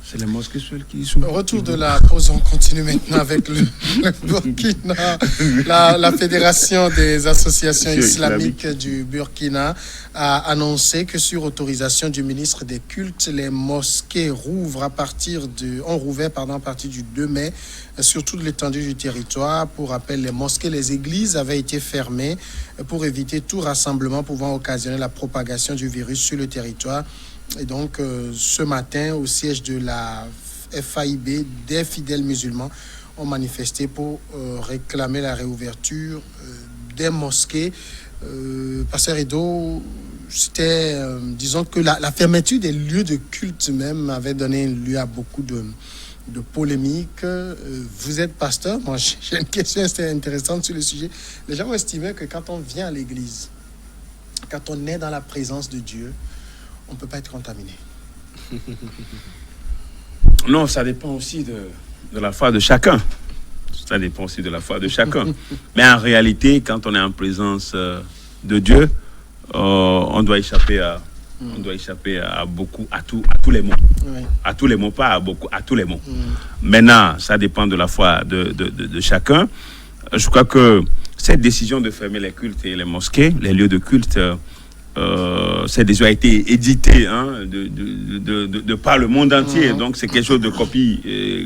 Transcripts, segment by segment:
C'est les mosquées seules qui sont... Retour de la pause, on continue maintenant avec le Burkina. La Fédération des associations islamiques du Burkina a annoncé que sur autorisation du ministre des Cultes, les mosquées rouvrent à partir du 2 mai sur toute l'étendue du territoire. Pour rappel, les mosquées, les églises avaient été fermées pour éviter tout rassemblement pouvant occasionner la propagation du virus sur le territoire. Et donc, ce matin, au siège de la FAIB, des fidèles musulmans ont manifesté pour réclamer la réouverture des mosquées. Pasteur Edo, c'était, disons que la fermeture des lieux de culte même avait donné lieu à beaucoup de polémiques. Vous êtes pasteur, moi j'ai une question assez intéressante sur le sujet. Les gens ont estimé que quand on vient à l'église, quand on est dans la présence de Dieu, on ne peut pas être contaminé. Non, ça dépend aussi de la foi de chacun. Ça dépend aussi de la foi de chacun. Mais en réalité, quand on est en présence de Dieu, on doit échapper à tous les mots. Oui. À tous les mots, pas à beaucoup, à tous les mots. Maintenant, ça dépend de la foi de chacun. Je crois que cette décision de fermer les cultes et les mosquées, les lieux de culte, cette décision a été éditée de par le monde entier. Donc c'est quelque chose de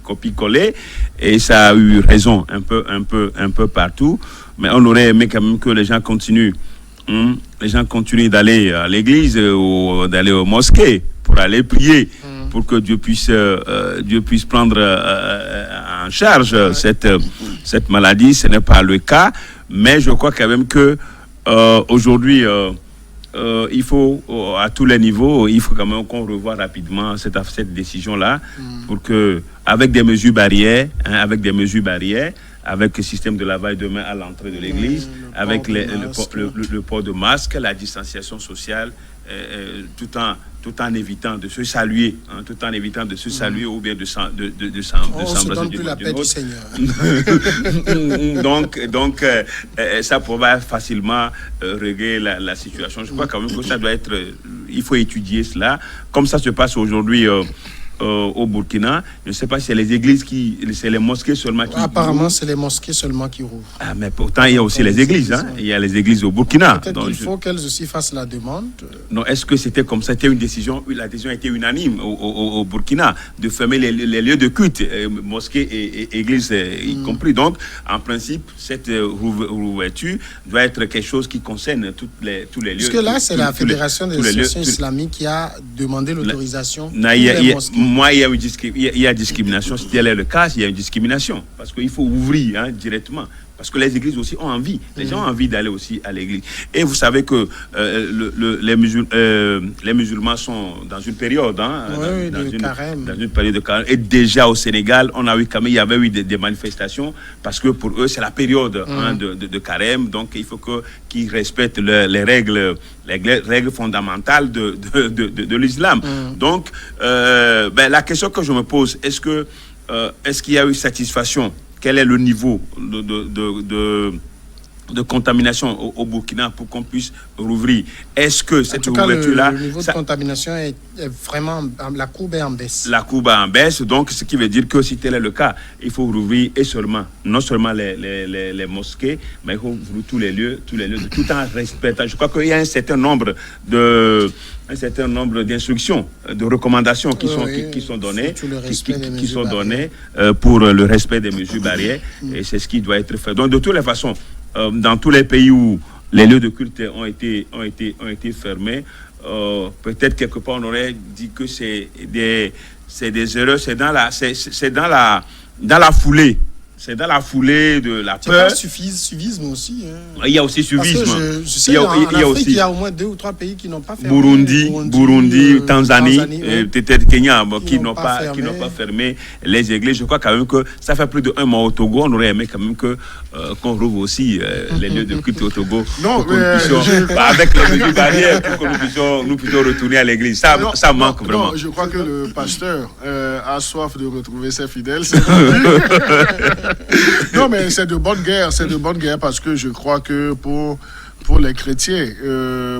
copie-collé, et ça a eu raison un peu partout. Mais on aurait aimé quand même que les gens continuent d'aller à l'église ou d'aller aux mosquées pour aller prier, pour que Dieu puisse prendre en charge cette maladie. Ce n'est pas le cas, mais je crois quand même que aujourd'hui il faut, à tous les niveaux, il faut quand même qu'on revoie rapidement cette décision-là, pour que, avec des mesures barrières, avec le système de lavage de mains à l'entrée de l'église, avec le port de masque, la distanciation sociale, tout en évitant de se saluer, ou bien de s'embrasser plus la paix du Seigneur. donc ça pourrait facilement régler la situation. Je crois quand même que ça doit être, il faut étudier cela, comme ça se passe aujourd'hui au Burkina. Je ne sais pas si c'est les églises c'est les mosquées seulement qui apparemment c'est les mosquées seulement qui rouvrent. Ah, mais pourtant il y a aussi les églises, il y a les églises au Burkina. Peut-être qu'il faut qu'elles aussi fassent la demande. Non, est-ce que c'était comme ça? C'était une décision, la décision était unanime au Burkina de fermer les lieux de culte, mosquées et églises y compris. Donc en principe cette rouverture doit être quelque chose qui concerne tous les lieux. Parce que là c'est la Fédération des associations islamiques qui a demandé l'autorisation. Moi, il y a discrimination. Si tel est le cas, il y a une discrimination. Parce qu'il faut ouvrir directement. Parce que les églises aussi ont envie. Les gens ont envie d'aller aussi à l'église. Et vous savez que les musulmans sont dans une période, dans une période de carême. Et déjà au Sénégal, il y avait eu des manifestations, parce que pour eux, c'est la période de carême. Donc, il faut qu'ils respectent les règles fondamentales de l'islam. Donc, la question que je me pose, est-ce qu'il y a eu satisfaction? Quel est le niveau de contamination au Burkina pour qu'on puisse rouvrir? Est-ce que cette ouverture-là... Le niveau de contamination est vraiment... La courbe est en baisse. La courbe est en baisse, donc ce qui veut dire que si tel est le cas, il faut rouvrir non seulement les mosquées, mais il faut rouvrir tous les lieux, tout en respectant. Je crois qu'il y a un certain nombre d'instructions, de recommandations qui sont données, pour le respect des mesures barrières, et c'est ce qui doit être fait. Donc de toutes les façons, dans tous les pays où les lieux de culte ont été fermés, peut-être quelque part on aurait dit que c'est des erreurs, c'est dans la foulée. C'est dans la foulée de la peur. C'est pas suivisme aussi. Il y a aussi suivisme. Je sais, en Afrique, il y a au moins 2 ou 3 pays qui n'ont pas fermé. Burundi, Tanzanie, peut-être Kenya, qui n'ont pas fermé les églises. Je crois quand même que ça fait plus de 1 mois au Togo. On aurait aimé quand même qu'on rouvre aussi les lieux de culte au Togo. Non, pour avec les mesures barrières, pour que nous puissions retourner à l'église. Ça manque vraiment. Non, je crois que le pasteur a soif de retrouver ses fidèles. Non, mais c'est de bonne guerre, parce que je crois que pour pour les chrétiens,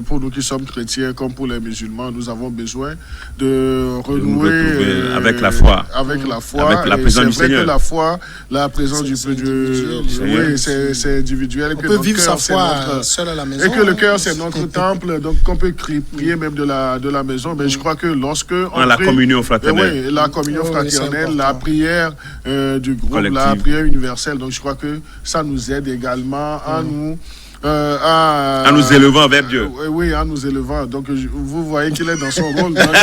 pour nous qui sommes chrétiens comme pour les musulmans, nous avons besoin de renouer avec la foi. Avec la foi. Avec la présence du Seigneur. Que la foi, la présence du Dieu, oui, c'est individuel. On peut vivre sa foi seul à la maison. Et que le cœur, c'est notre temple, donc qu'on peut prier même de la maison. Mais je crois que lorsque on la communion fraternelle. Oui, la communion fraternelle, la prière du groupe, la prière universelle. Donc je crois que ça nous aide également à nous... en nous élevant vers Dieu. Oui, en nous élevant. Donc, vous voyez qu'il est dans son rôle. Donc,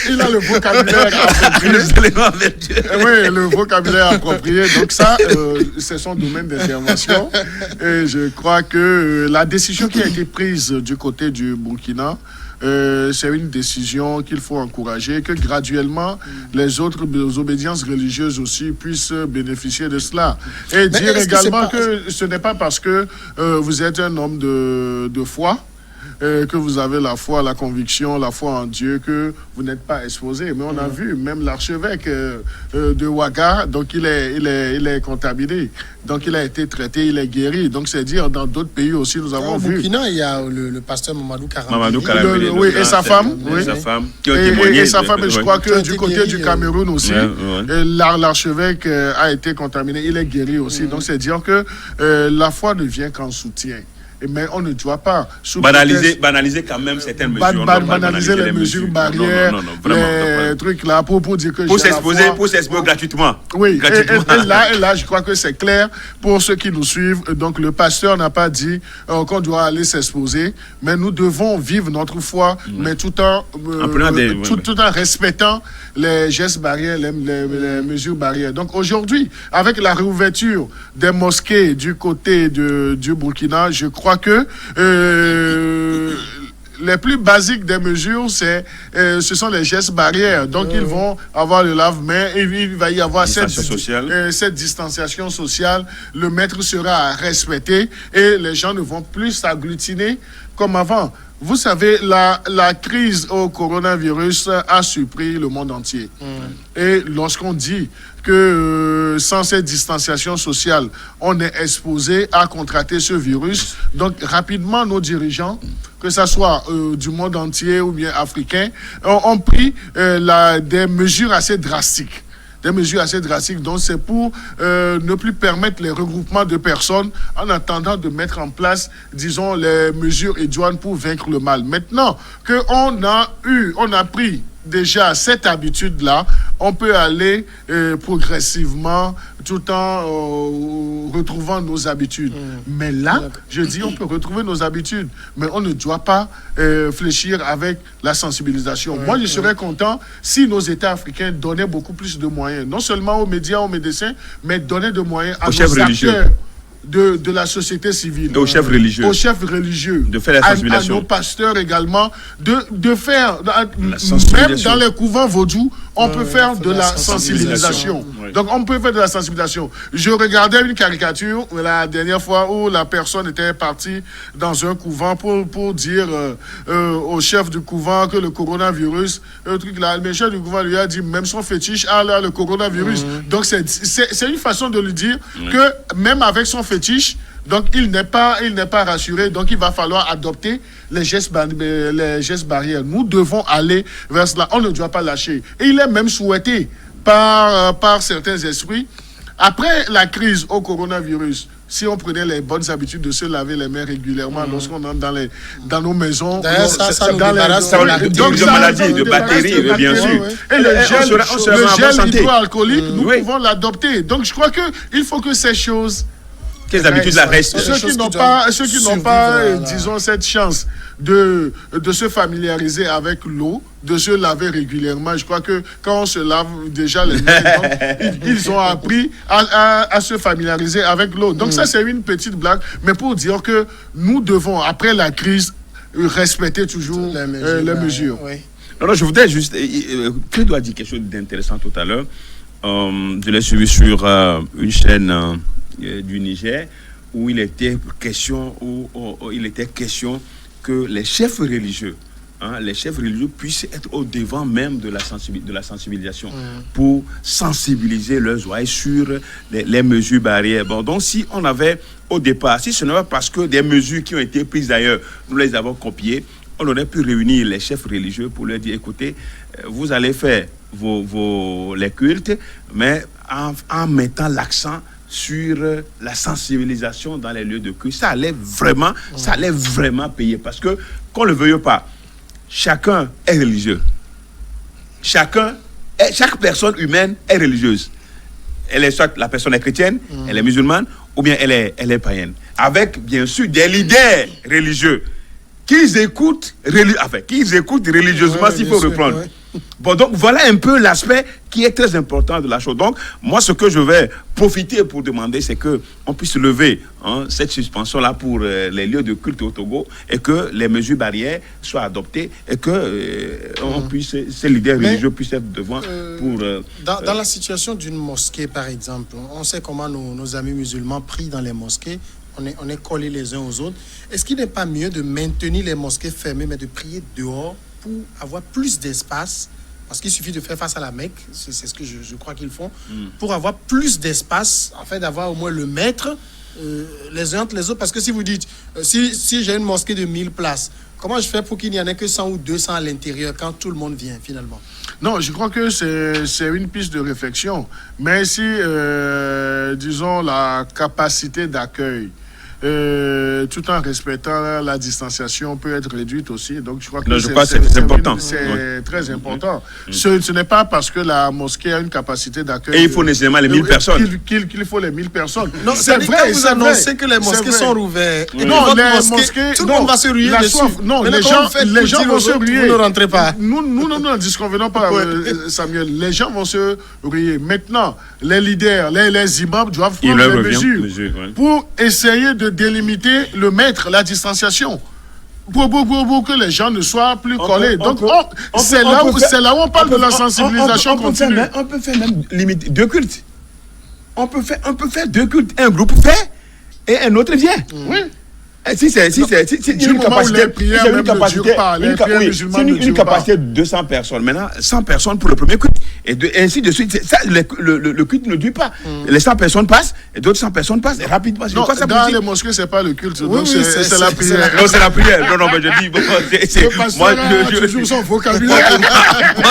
il a le vocabulaire approprié. Nous élevant vers Dieu. Oui, le vocabulaire approprié. Donc, ça, c'est son domaine d'intervention. Et je crois que la décision qui a été prise du côté du Burkina, c'est une décision qu'il faut encourager, que graduellement les autres obédiences religieuses aussi puissent bénéficier de cela. Et dire également que ce n'est pas parce que vous êtes un homme de foi, que vous avez la foi, la conviction, la foi en Dieu, que vous n'êtes pas exposé. Mais on a vu, même l'archevêque de Ouaga, donc il est contaminé. Donc il a été traité, il est guéri. Donc c'est dire, dans d'autres pays aussi, nous avons vu. Au Burkina, il y a le pasteur Mamadou Karambili. Mamadou Karambili, oui, et sa femme. Oui. Sa femme. Et sa femme, je crois que du côté du Cameroun aussi, l'archevêque a été contaminé, il est guéri aussi. Donc c'est dire que la foi ne vient qu'en soutien. Mais on ne doit pas banaliser quand même certaines mesures. Banaliser les mesures barrières, les trucs là pour dire que pour s'exposer gratuitement. Oui, gratuitement. Et là, je crois que c'est clair pour ceux qui nous suivent. Donc le pasteur n'a pas dit qu'on doit aller s'exposer, mais nous devons vivre notre foi, mais tout en respectant les gestes barrières, les mesures barrières. Donc aujourd'hui, avec la réouverture des mosquées du côté du Burkina, je crois que les plus basiques des mesures, ce sont les gestes barrières. Donc, ils vont avoir le lave-main et il va y avoir cette distanciation sociale. Le maître sera respecté et les gens ne vont plus s'agglutiner comme avant. Vous savez, la crise au coronavirus a surpris le monde entier. Et lorsqu'on dit que sans cette distanciation sociale, on est exposé à contracter ce virus, donc rapidement nos dirigeants, que ce soit du monde entier ou bien africain, ont pris des mesures assez drastiques. Donc c'est pour ne plus permettre les regroupements de personnes en attendant de mettre en place, disons, les mesures idoines pour vaincre le mal. Maintenant qu'on a pris déjà cette habitude-là, on peut aller progressivement tout en retrouvant nos habitudes. Mais là, je dis, on peut retrouver nos habitudes, mais on ne doit pas fléchir avec la sensibilisation. Moi, je serais content si nos États africains donnaient beaucoup plus de moyens, non seulement aux médias, aux médecins, mais donnaient de moyens à nos acteurs de la société civile, aux chefs religieux, de faire la sensibilisation, à nos pasteurs également, de faire, même dans les couvents vaudous, on peut faire de la sensibilisation. Donc on peut faire de la sensibilisation. Je regardais une caricature la dernière fois où la personne était partie dans un couvent pour dire au chef du couvent que le coronavirus, le chef du couvent lui a dit même son fétiche a là le coronavirus. Donc c'est une façon de lui dire que même avec son fétiche, donc il n'est pas rassuré, donc il va falloir adopter les gestes barrières. Nous devons aller vers cela, on ne doit pas lâcher. Et il est même souhaité par certains esprits, après la crise au coronavirus, si on prenait les bonnes habitudes de se laver les mains régulièrement lorsqu'on entre dans nos maisons, ça nous débarrasse de maladies, de bactéries, bien sûr. Et le gel hydroalcoolique, nous pouvons l'adopter. Donc je crois qu'il faut que ces choses... Quelles habitudes la restent? Ceux qui n'ont pas, disons, cette chance de se familiariser avec l'eau, de se laver régulièrement. Je crois que quand on se lave déjà les mains, donc, ils ont appris à se familiariser avec l'eau. Donc ça, c'est une petite blague, mais pour dire que nous devons, après la crise, respecter toujours les mesures. Oui. Alors, je voudrais juste... Claude a dit quelque chose d'intéressant tout à l'heure. Je l'ai suivi sur une chaîne... du Niger, où il était question que les chefs religieux les chefs religieux puissent être au devant même de la sensibilisation pour sensibiliser leurs oreilles sur les mesures barrières. Bon, donc si on avait au départ, si ce n'est pas parce que des mesures qui ont été prises d'ailleurs, nous les avons copiées, on aurait pu réunir les chefs religieux pour leur dire, écoutez, vous allez faire les cultes, mais en mettant l'accent sur la sensibilisation dans les lieux de culte. Ça allait vraiment payer. Parce que, qu'on ne le veuille pas, chacun est religieux. Chaque personne humaine est religieuse. Elle est soit la personne est chrétienne, elle est musulmane, ou bien elle est païenne. Avec, bien sûr, des leaders religieux qu'ils écoutent religieusement, s'il faut reprendre. Ouais. Bon, donc voilà un peu l'aspect qui est très important de la chose. Donc, moi, ce que je vais profiter pour demander, c'est qu'on puisse lever cette suspension-là pour les lieux de culte au Togo et que les mesures barrières soient adoptées et que ces leaders religieux puissent être devant pour... Dans la situation d'une mosquée, par exemple, on sait comment nos amis musulmans prient dans les mosquées. On est collés les uns aux autres. Est-ce qu'il n'est pas mieux de maintenir les mosquées fermées, mais de prier dehors pour avoir plus d'espace? Parce qu'il suffit de faire face à la Mecque, c'est ce que je crois qu'ils font, pour avoir plus d'espace, en fait, d'avoir au moins le maître, les uns entre les autres. Parce que si vous dites, si j'ai une mosquée de 1000 places, comment je fais pour qu'il n'y en ait que 100 ou 200 à l'intérieur quand tout le monde vient, finalement? Non, je crois que c'est une piste de réflexion. Mais si, disons, la capacité d'accueil, tout en respectant la distanciation, peut être réduite aussi. Donc, je crois que c'est important. C'est très important. Ce n'est pas parce que la mosquée a une capacité d'accueil. Et il faut nécessairement les 1000 personnes. Qu'il faut les 1000 personnes. Non, c'est vrai, vous annoncez que les mosquées sont rouvertes. Non, les mosquées. Tout le monde va se ruer dessus. Non, les gens vont se ruer. Vous ne rentrez pas. Nous ne disconvenons pas, Samuel. Les gens vont se ruer. Maintenant, les leaders, les imams doivent prendre les mesures pour essayer de délimiter le maître, la distanciation, pour que les gens ne soient plus collés. Donc, c'est là où on parle de la sensibilisation continue. On peut faire même limite 2 cultes. On peut faire 2 cultes. Un groupe fait et un autre vient. Oui. Si c'est une capacité de 200 personnes, maintenant 100 personnes pour le premier culte, et ainsi de suite. Ça, le culte ne dure pas. Les 100 personnes passent, et d'autres 100 personnes passent, et rapidement. Non, dans les mosquées, c'est pas le culte, donc c'est la prière. Non, c'est la prière. Non, mais je dis, moi, je toujours son vocabulaire.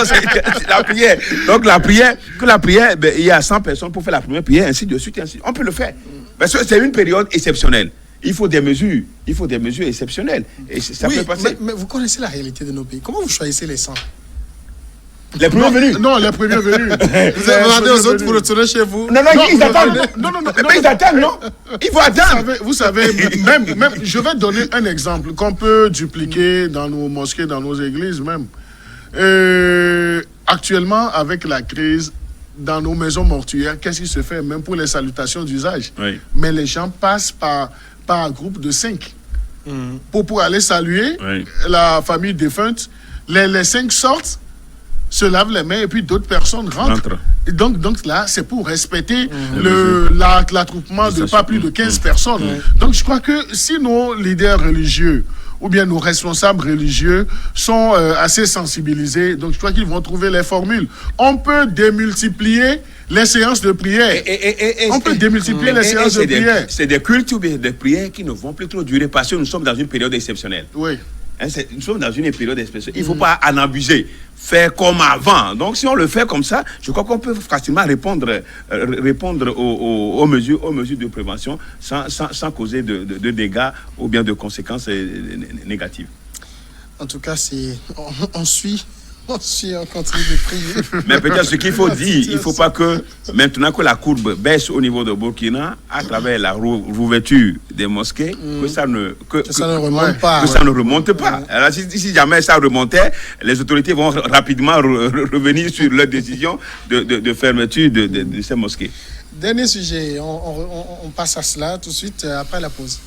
C'est la prière. Donc, la prière, il y a 100 personnes pour faire la première prière, ainsi de suite. On peut le faire. Parce que c'est une période exceptionnelle. Il faut des mesures exceptionnelles. Et ça peut passer. Mais vous connaissez la réalité de nos pays. Comment vous choisissez les 100? Les premiers venus. Non, les premiers venus. Vous avez demandé aux autres pour retourner chez vous? Non, ils attendent. Non. Ils attendent, non? Il faut attendre. Vous savez, même, je vais donner un exemple qu'on peut dupliquer dans nos mosquées, dans nos églises même. Actuellement, avec la crise, dans nos maisons mortuaires, qu'est-ce qui se fait, même pour les salutations d'usage? Oui. Mais les gens passent par un groupe de 5 pour aller saluer la famille défunte. Les 5 sortent, se lavent les mains et puis d'autres personnes rentrent. Et donc là, c'est pour respecter l'attroupement de pas plus de 15 personnes. Donc je crois que si nos leaders religieux ou bien nos responsables religieux sont assez sensibilisés, donc je crois qu'ils vont trouver les formules. On peut démultiplier les séances de prière. On peut démultiplier les séances de prière. C'est des cultes ou bien des prières qui ne vont plus trop durer parce que nous sommes dans une période exceptionnelle. Oui. Nous sommes dans une période exceptionnelle. Il ne faut pas en abuser. Faire comme avant. Donc, si on le fait comme ça, je crois qu'on peut facilement répondre aux mesures de prévention sans causer de dégâts ou bien de conséquences négatives. En tout cas, on suit, on continue de prier. Mais peut-être ce qu'il faut dire, il ne faut pas que, maintenant que la courbe baisse au niveau de Burkina, à travers la rouverture des mosquées, que ça ne remonte pas. Alors, si jamais ça remontait, les autorités vont rapidement revenir sur leur décision de fermeture de ces mosquées. Dernier sujet, on passe à cela tout de suite après la pause.